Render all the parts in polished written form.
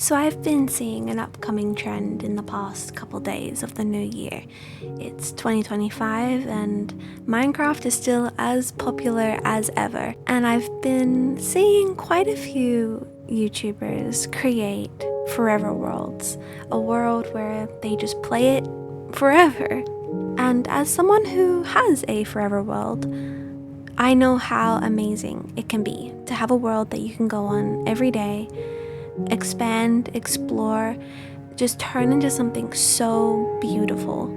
So I've been seeing an upcoming trend in the past couple days of the new year. It's 2025 and Minecraft is still as popular as ever. And I've been seeing quite a few YouTubers create forever worlds, a world where they just play it forever. And as someone who has a forever world, I know how amazing it can be to have a world that you can go on every day, expand, explore, just turn into something so beautiful.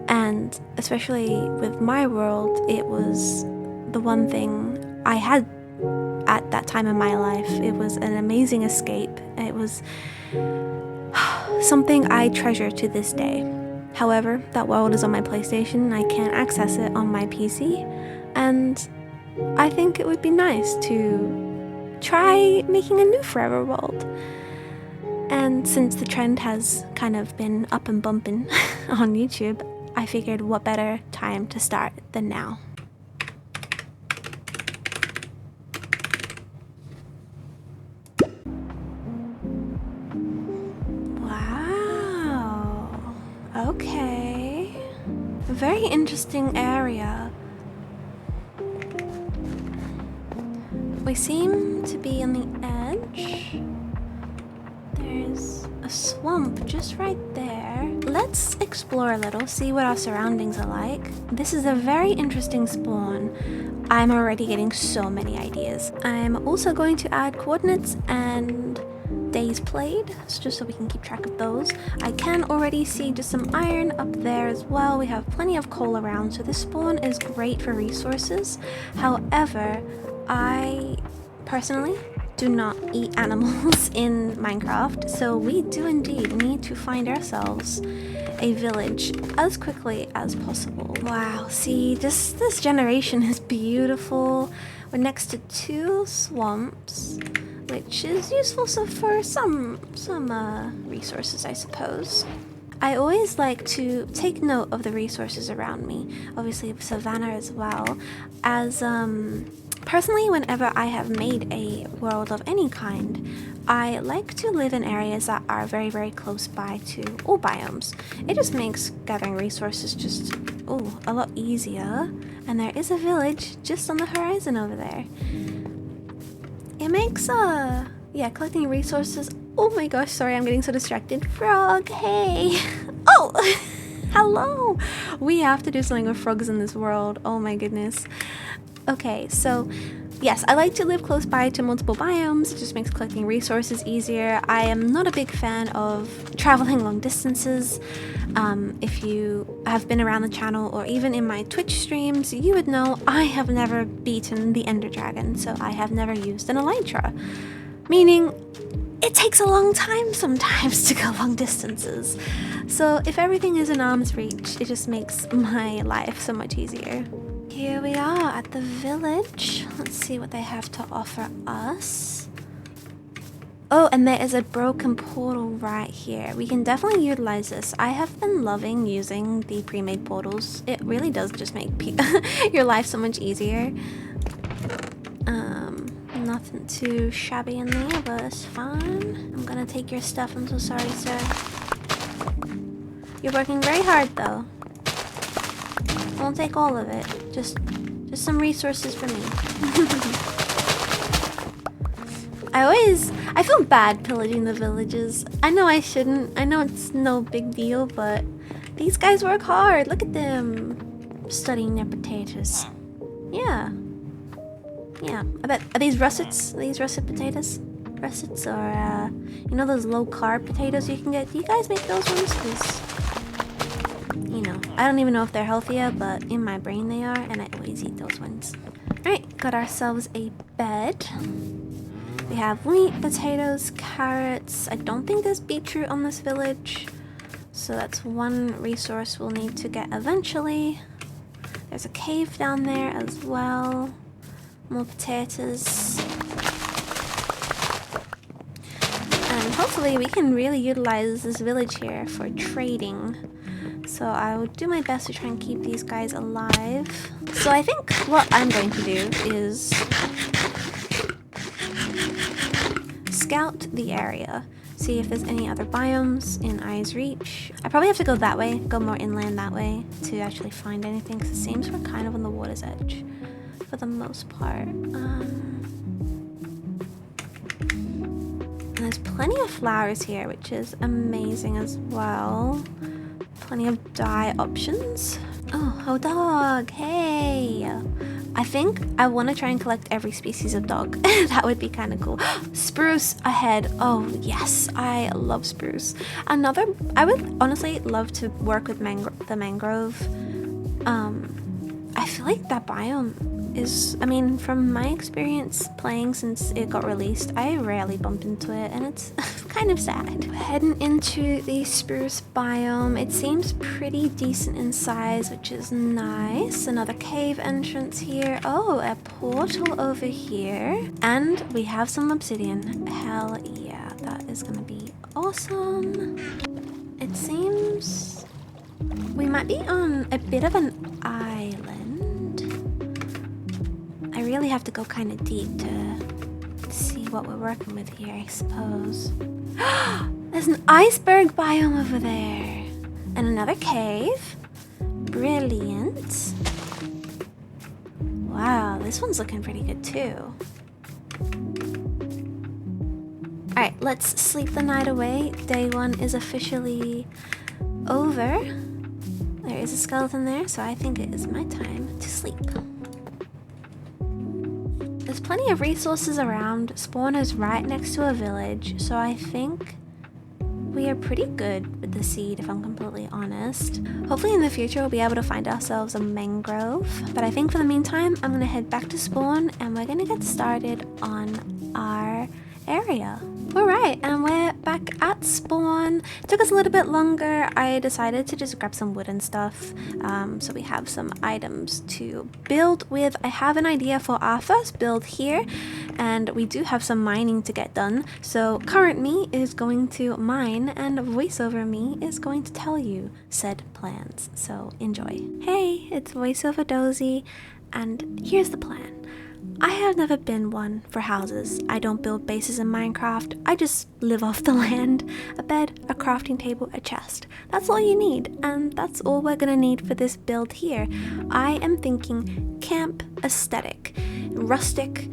And especially with my world, it was the one thing I had at that time in my life. It was an amazing escape. It was something I treasure to this day. However, that world is on my PlayStation. I can't access it on my PC, and I think it would be nice to try making a new forever world. And since the trend has kind of been up and bumping on YouTube, I figured what better time to start than now. Wow. Okay. A very interesting area. We seem to be on the edge. There's a swamp just right there. Let's explore a little, see what our surroundings are like. This is a very interesting spawn. I'm already getting so many ideas. I'm also going to add coordinates and days played, just so we can keep track of those. I can already see just some iron up there as well. We have plenty of coal around, so this spawn is great for resources. However, I personally do not eat animals in Minecraft, so we do indeed need to find ourselves a village as quickly as possible. Wow, see, this generation is beautiful. We're next to two swamps, which is useful for some resources, I suppose. I always like to take note of the resources around me, obviously Savannah as well, as personally, whenever I have made a world of any kind, I like to live in areas that are very, very close by to all biomes. It just makes gathering resources just, a lot easier. And there is a village just on the horizon over there. It makes, collecting resources. Oh my gosh, sorry, I'm getting so distracted. Frog, hey. Oh, hello. We have to do something with frogs in this world. Oh my goodness. Okay, so yes, I like to live close by to multiple biomes. It just makes collecting resources easier. I am not a big fan of traveling long distances. If you have been around the channel or even in my Twitch streams, you would know I have never beaten the Ender Dragon, so I have never used an Elytra. Meaning, it takes a long time sometimes to go long distances. So if everything is in arm's reach, it just makes my life so much easier. Here we are at the village. Let's see what they have to offer us. Oh, and there is a broken portal right here. We can definitely utilize this. I have been loving using the pre-made portals. It really does just make your life so much easier. Nothing too shabby in there, but it's fine. I'm gonna take your stuff. I'm so sorry, sir. You're working very hard, though. Won't take all of it. Just some resources for me. I feel bad pillaging the villages. I know I shouldn't. I know it's no big deal, but these guys work hard. Look at them studying their potatoes. Yeah. Yeah. I bet, are these russets? Are these russet potatoes? Russets or, you know those low carb potatoes you can get? Do you guys make those ones? 'Cause, you know, I don't even know if they're healthier, but in my brain they are, and I always eat those ones. Alright, got ourselves a bed. We have wheat, potatoes, carrots. I don't think there's beetroot on this village, so that's one resource we'll need to get eventually. There's a cave down there as well. More potatoes. And hopefully we can really utilize this village here for trading. So I will do my best to try and keep these guys alive. So I think what I'm going to do is scout the area, see if there's any other biomes in Eye's Reach. I probably have to go that way, go more inland that way to actually find anything, because it seems we're kind of on the water's edge for the most part. And there's plenty of flowers here, which is amazing as well. Plenty of dye options. Oh, dog, hey! I think I want to try and collect every species of dog. That would be kind of cool. Spruce ahead. Oh, yes, I love spruce. I would honestly love to work with the mangrove. I feel like that biome is, I mean, from my experience playing since it got released, I rarely bump into it, and it's kind of sad. Heading into the spruce biome, it seems pretty decent in size, which is nice. Another cave entrance here. Oh, a portal over here. And we have some obsidian. Hell yeah, that is gonna be awesome. It seems we might be on a bit of an island. I really have to go kind of deep to see what we're working with here, I suppose. There's an iceberg biome over there. And another cave. Brilliant. Wow, this one's looking pretty good too. Alright, let's sleep the night away. Day one is officially over. There is a skeleton there, so I think it is my time to sleep. There's plenty of resources around. Spawn is right next to a village, so I think we are pretty good with the seed, if I'm completely honest. Hopefully in the future we'll be able to find ourselves a mangrove, but I think for the meantime I'm gonna head back to spawn and we're gonna get started on our area. Alright, and we're back at spawn. It took us a little bit longer. I decided to just grab some wood and stuff, so we have some items to build with. I have an idea for our first build here, and we do have some mining to get done. So current me is going to mine, and voiceover me is going to tell you said plans. So enjoy. Hey, it's voiceover Dozy, and here's the plan. I have never been one for houses. I don't build bases in Minecraft. I just live off the land. A bed, a crafting table, a chest. That's all you need, and that's all we're gonna need for this build here. I am thinking camp aesthetic, rustic,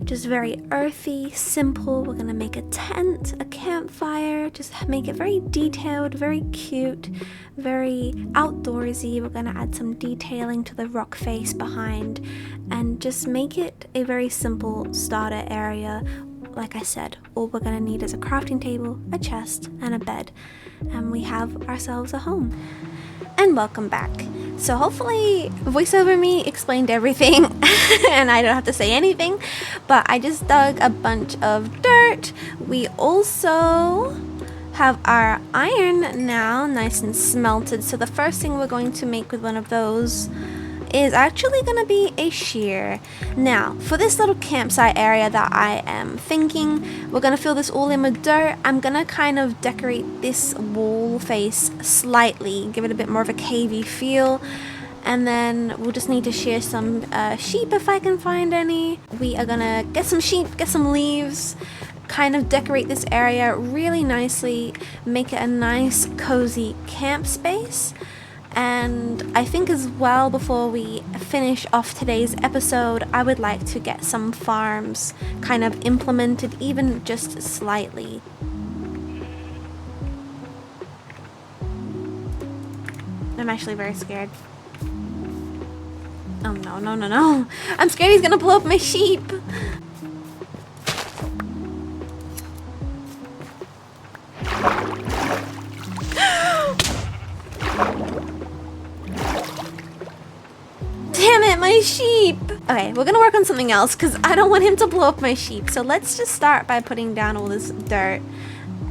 just very earthy, simple. We're gonna make a tent, a campfire, just make it very detailed, very cute, very outdoorsy. We're gonna add some detailing to the rock face behind and just make it a very simple starter area. Like I said, all we're gonna need is a crafting table, a chest, and a bed, and we have ourselves a home. And welcome back. So hopefully voiceover me explained everything and I don't have to say anything, but I just dug a bunch of dirt. We also have our iron now nice and smelted, so the first thing we're going to make with one of those is actually going to be a shear. Now, for this little campsite area that I am thinking, we're going to fill this all in with dirt. I'm going to kind of decorate this wall face slightly, give it a bit more of a cavey feel. And then we'll just need to shear some sheep if I can find any. We are going to get some sheep, get some leaves, kind of decorate this area really nicely, make it a nice cozy camp space. And I think as well, before we finish off today's episode, I would like to get some farms kind of implemented, even just slightly. I'm actually very scared. Oh no, no, no, no. I'm scared he's gonna blow up my sheep. Damn it, my sheep! Okay, we're gonna work on something else because I don't want him to blow up my sheep. So let's just start by putting down all this dirt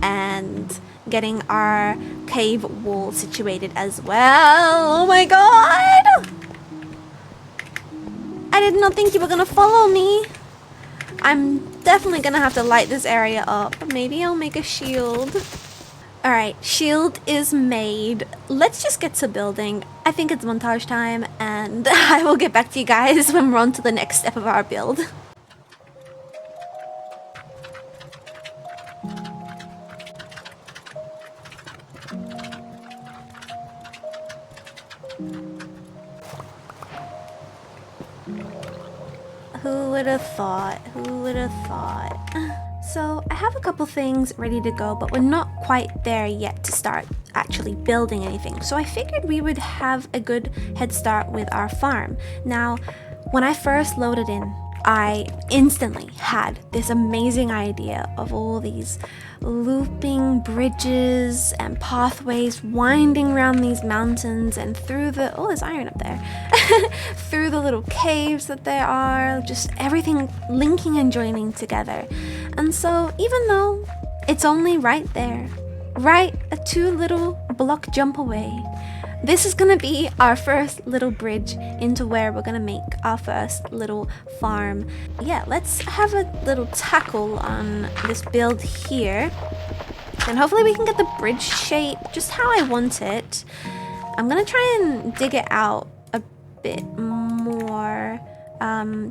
and getting our cave wall situated as well. Oh my god! I did not think you were gonna follow me. I'm definitely gonna have to light this area up. Maybe I'll make a shield. Alright, shield is made. Let's just get to building. I think it's montage time, and I will get back to you guys when we're on to the next step of our build. Who would have thought? Who would have thought? So I have a couple things ready to go, but we're not quite there yet to start actually building anything. So I figured we would have a good head start with our farm. Now, when I first loaded in, I instantly had this amazing idea of all these looping bridges and pathways winding around these mountains and through the, oh, there's iron up there, through the little caves that there are, just everything linking and joining together. And so even though it's only right there, right a 2 little block jump away, this is gonna be our first little bridge into where we're gonna make our first little farm. Yeah, let's have a little tackle on this build here. And hopefully we can get the bridge shape just how I want it. I'm gonna try and dig it out a bit more,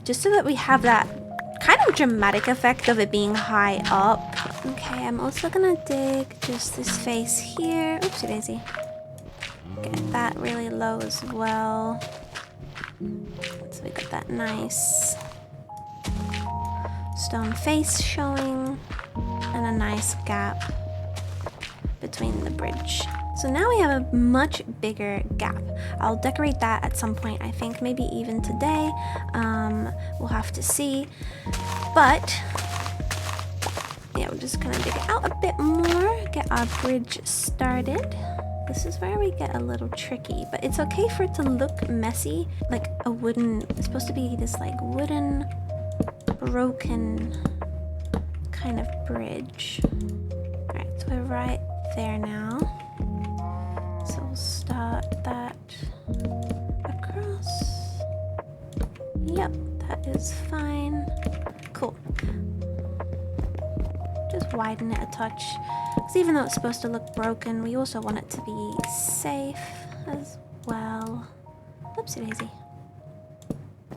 just so that we have that kind of dramatic effect of it being high up. Okay, I'm also gonna dig just this face here. Oopsie daisy. Get that really low as well. So we got that nice stone face showing and a nice gap between the bridge. So now we have a much bigger gap. I'll decorate that at some point, I think maybe even today. We'll have to see. But yeah, we're just gonna dig it out a bit more, get our bridge started. This is where we get a little tricky, but it's okay for it to look messy, like a wooden, it's supposed to be this like wooden, broken kind of bridge. All right, so we're right there now. So we'll start that across. Yep, that is fine. Cool. Just widen it a touch. Because even though it's supposed to look broken, we also want it to be safe as well. Oopsie daisy.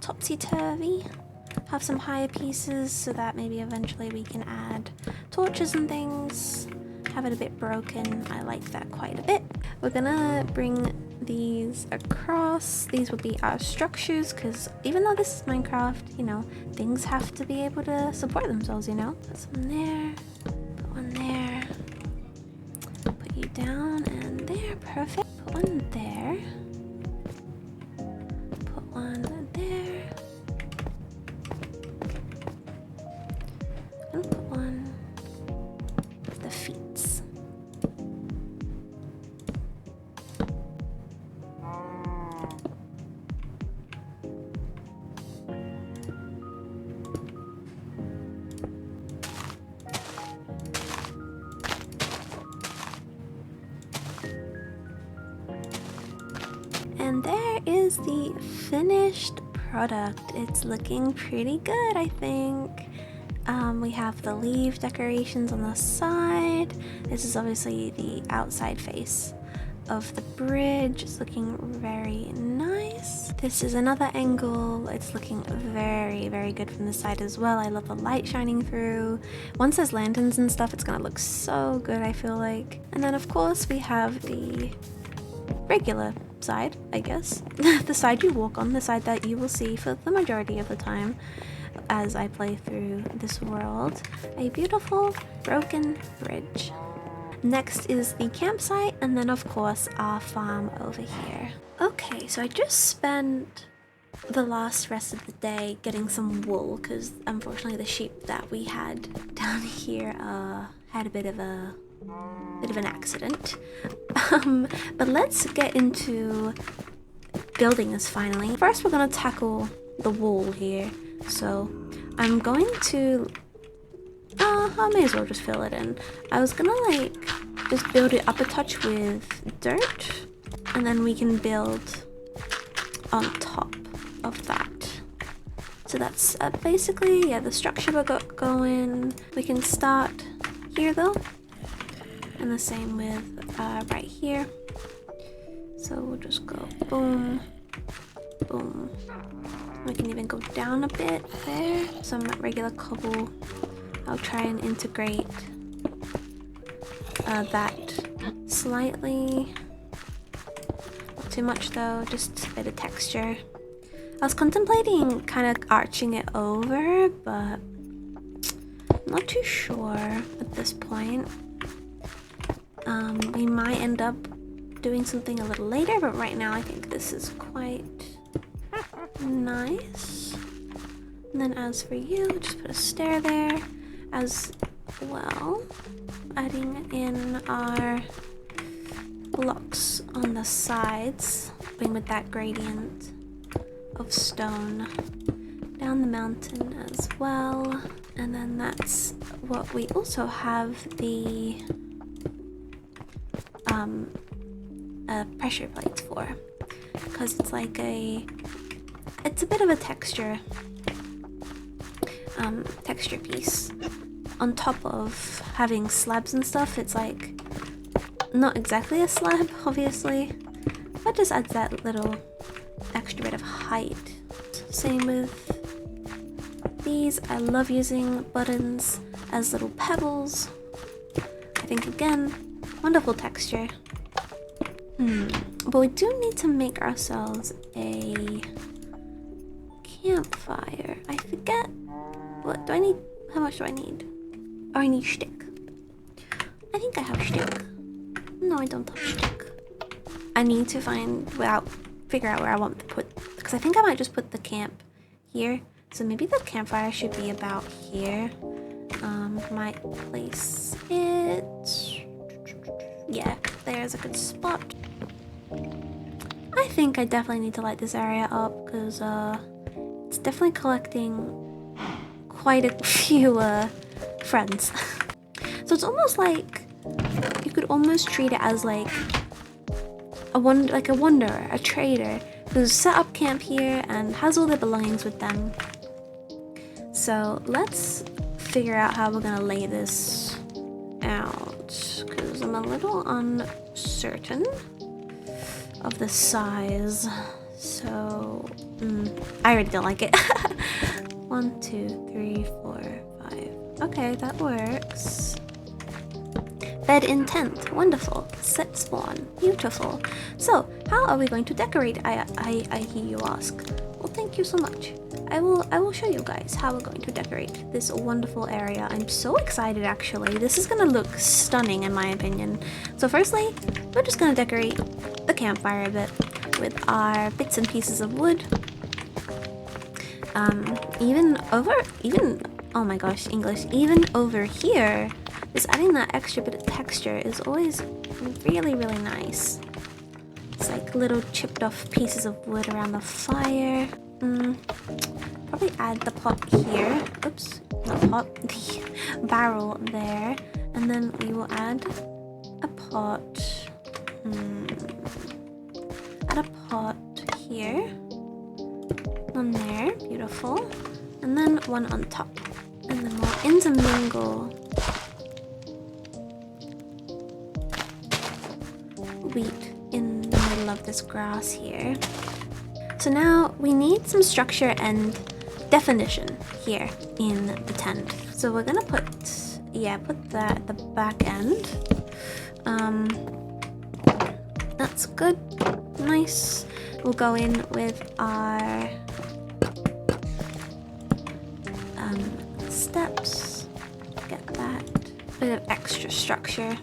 Topsy-turvy. Have some higher pieces so that maybe eventually we can add torches and things. Have it a bit broken. I like that quite a bit. We're gonna bring these across. These will be our structures, because even though this is Minecraft, you know, things have to be able to support themselves, you know? Put some there, put one there, put you down and there, perfect. Put one there, put one there, and put one of the feet. And there is the finished product. It's looking pretty good, I think. We have the leaf decorations on the side. This is obviously the outside face of the bridge. It's looking very nice. This is another angle. It's looking very, very good from the side as well. I love the light shining through. Once there's lanterns and stuff, it's gonna look so good, I feel like. And then of course we have the regular side, I guess. The side you walk on, the side that you will see for the majority of the time as I play through this world. A beautiful broken bridge. Next is the campsite, and then of course our farm over here. Okay, so I just spent the rest of the day getting some wool, because unfortunately the sheep that we had down here had a bit of an accident. But let's get into building this finally. First we're gonna tackle the wool here. So I'm going to I may as well just fill it in. I was gonna like just build it up a touch with dirt, and then we can build on top of that. So that's basically, yeah, the structure we got going. We can start here though, and the same with right here. So we'll just go boom, boom. We can even go down a bit there. Some regular cobble. I'll try and integrate that slightly. too much though, just a bit of texture. I was contemplating kind of arching it over, but I'm not too sure at this point. We might end up doing something a little later, but right now I think this is quite nice. And then as for you, just put a stair there as well, adding in our blocks on the sides, going with that gradient of stone down the mountain as well. And then that's what we also have the pressure plates for, because it's like it's a bit of a texture piece on top of having slabs and stuff. It's like not exactly a slab, obviously, but just adds that little extra bit of height. Same with these. I love using buttons as little pebbles. I think again, wonderful texture. But we do need to make ourselves a campfire. I forget, what do I need? How much do I need? Oh, I need stick. I think I have stick. No, I don't have stick. I need to figure out where I want to put, because I think I might just put the camp here. So maybe the campfire should be about here. Might place it. Yeah, there's a good spot. I think I definitely need to light this area up, because it's definitely collecting quite a few friends. So it's almost like you could almost treat it as like a wanderer, a trader who's set up camp here and has all their belongings with them. So let's figure out how we're gonna lay this out, because I'm a little uncertain of the size. So I already don't like it. 1, 2, 3, 4, 5. Okay, that works. Bed in tent, wonderful. Set spawn, beautiful. So how are we going to decorate? I hear you ask. Well, thank you so much. I will show you guys how we're going to decorate this wonderful area. I'm so excited, actually. This is gonna look stunning in my opinion. So firstly, we're just gonna decorate the campfire a bit with our bits and pieces of wood. Oh my gosh, English. Even over here, just adding that extra bit of texture is always really, really nice. It's like little chipped off pieces of wood around the fire. Probably add the pot here. Oops, not pot, the barrel there. And then we will add a pot. Add a pot here. One there, beautiful. And then one on top. And then we'll intermingle wheat in the middle of this grass here. So now we need some structure and definition here in the tent. So we're gonna put that at the back end. That's good, nice. We'll go in with our steps, get that bit of extra structure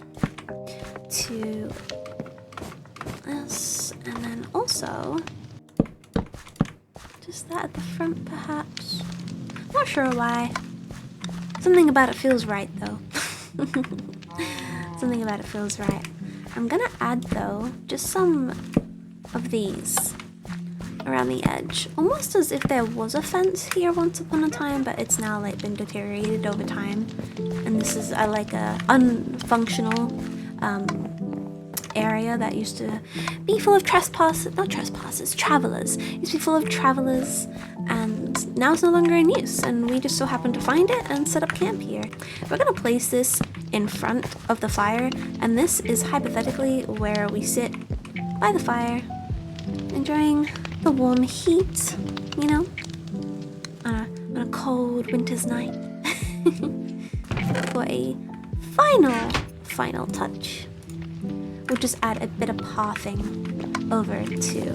to this, and then also just that at the front perhaps. Not sure why. Something about it feels right though. Something about it feels right. I'm gonna add though just some of these around the edge, almost as if there was a fence here once upon a time, but it's now like been deteriorated over time, and this is like a unfunctional area that used to be full of travelers. Used to be full of travelers, and now it's no longer in use, and we just so happened to find it and set up camp here. We're gonna place this in front of the fire, and this is hypothetically where we sit by the fire, enjoying the warm heat, you know, on a cold winter's night. For a final touch, we'll just add a bit of pathing over to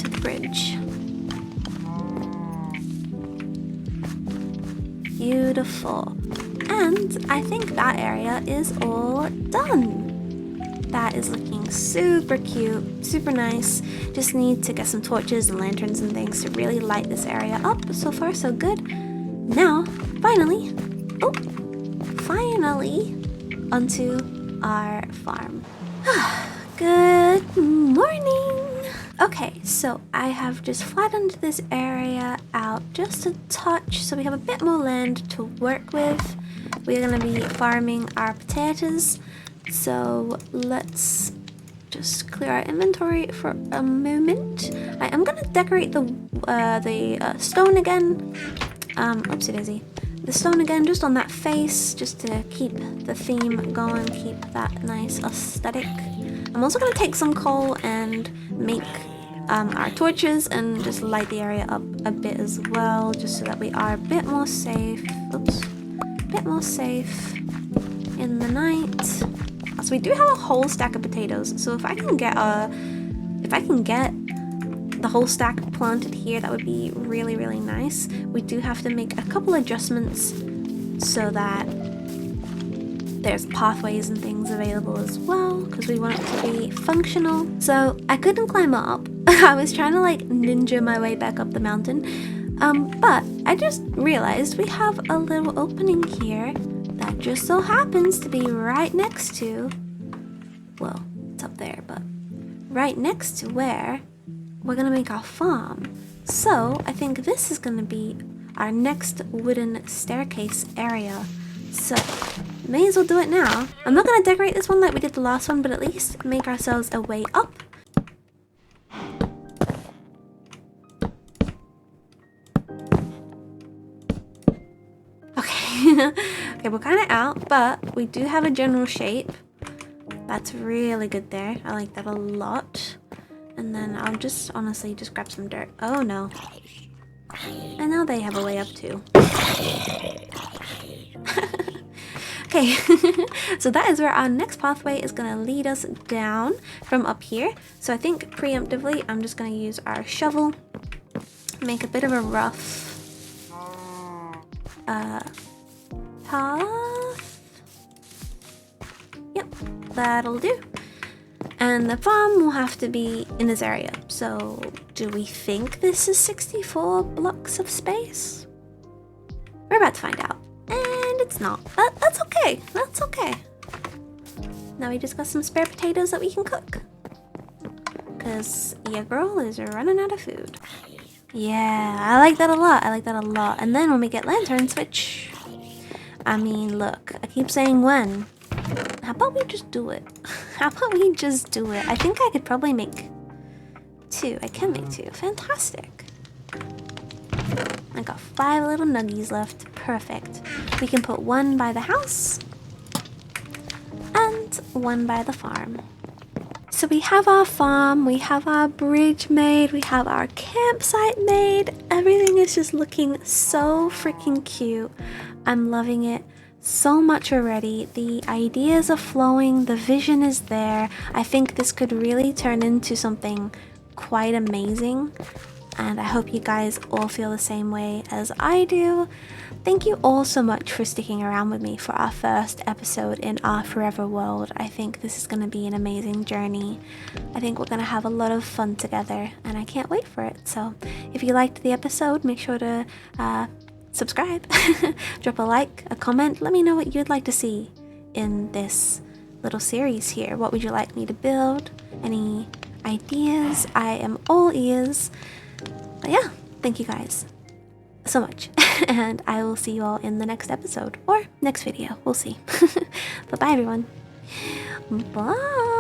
the bridge. Beautiful. And I think that area is all done. That is looking super cute, super nice. Just need to get some torches and lanterns and things to really light this area up. So far, so good. Now, finally, onto our farm. Good morning. Okay, so I have just flattened this area out just a touch so we have a bit more land to work with. We're gonna be farming our potatoes. So let's just clear our inventory for a moment. I am gonna decorate the stone again. Oopsie daisy. The stone again, just on that face, just to keep the theme going, keep that nice aesthetic. I'm also gonna take some coal and make our torches and just light the area up a bit as well, just so that we are a bit more safe. Oops, a bit more safe in the night. So we do have a whole stack of potatoes. So if I can get the whole stack planted here, that would be really, really nice. We do have to make a couple adjustments so that there's pathways and things available as well, because we want it to be functional. So I couldn't climb up. I was trying to like ninja my way back up the mountain. But I just realized we have a little opening here that just so happens to be right next to, well, it's up there, but right next to where we're gonna make our farm. So I think this is gonna be our next wooden staircase area. So may as well do it now. I'm not gonna decorate this one like we did the last one, but at least make ourselves a way up. Okay, okay, we're kind of out, but we do have a general shape. That's really good there. I like that a lot. And then I'll just honestly just grab some dirt. Oh no. And now they have a way up too. Okay, so that is where our next pathway is going to lead us down from up here. So I think preemptively, I'm just going to use our shovel, make a bit of a rough path. Yep, that'll do. And the farm will have to be in this area. So do we think this is 64 blocks of space? We're about to find out. And it's not. That's okay. That's okay. Now we just got some spare potatoes that we can cook. Because your girl is running out of food. Yeah, I like that a lot. I like that a lot. And then when we get lanterns, which, I mean, look, I keep saying when. How about we just do it? How about we just do it? I think I could probably make 2. I can make 2. Fantastic. I got 5 little nuggies left. Perfect. We can put 1 by the house and 1 by the farm. So we have our farm, we have our bridge made, we have our campsite made. Everything is just looking so freaking cute. I'm loving it so much already. The ideas are flowing, the vision is there. I think this could really turn into something quite amazing. And I hope you guys all feel the same way as I do. Thank you all so much for sticking around with me for our first episode in our forever world. I think this is going to be an amazing journey. I think we're going to have a lot of fun together and I can't wait for it. So if you liked the episode, make sure to subscribe, drop a like, a comment. Let me know what you'd like to see in this little series here. What would you like me to build? Any ideas? I am all ears. But yeah, thank you guys so much. And I will see you all in the next episode or next video. We'll see. But bye everyone. Bye.